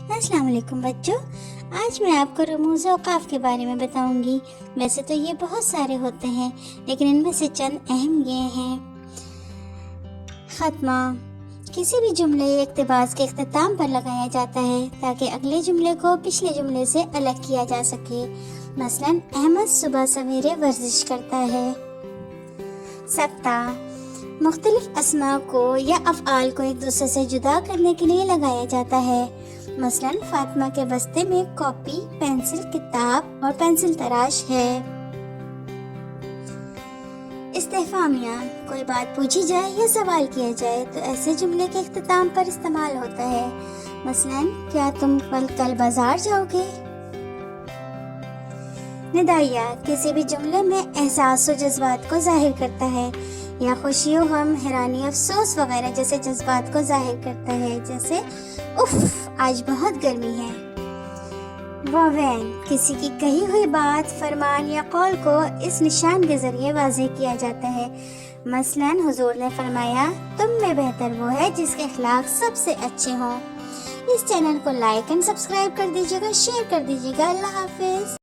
السلام علیکم بچوں، آج میں آپ کو رموز اوقاف کے بارے میں بتاؤں گی۔ ویسے تو یہ بہت سارے ہوتے ہیں، لیکن ان میں سے چند اہم یہ ہیں۔ خاتمہ کسی بھی جملے یا اقتباس کے اختتام پر لگایا جاتا ہے تاکہ اگلے جملے کو پچھلے جملے سے الگ کیا جا سکے۔ مثلاً احمد صبح سویرے ورزش کرتا ہے۔ سکتہ مختلف اسماء کو یا افعال کو ایک دوسرے سے جدا کرنے کے لیے لگایا جاتا ہے۔ مثلاً فاطمہ کے بستے میں کاپی، پینسل، کتاب اور پینسل تراش ہے۔ استفہامیہ کوئی بات پوچھی جائے یا سوال کیا جائے تو ایسے جملے کے اختتام پر استعمال ہوتا ہے۔ مثلاً کیا تم کل بازار جاؤ گے؟ ندائیہ کسی بھی جملے میں احساس و جذبات کو ظاہر کرتا ہے، یا خوشی و غم، حیرانی، افسوس وغیرہ جیسے جذبات کو ظاہر کرتا ہے، جیسے اف آج بہت گرمی ہے۔ واوین کسی کی کہی ہوئی بات، فرمان یا قول کو اس نشان کے ذریعے واضح کیا جاتا ہے۔ مثلاً حضور نے فرمایا تم میں بہتر وہ ہے جس کے اخلاق سب سے اچھے ہوں۔ اس چینل کو لائک اینڈ سبسکرائب کر دیجیے گا، شیئر کر دیجیے گا۔ اللہ حافظ۔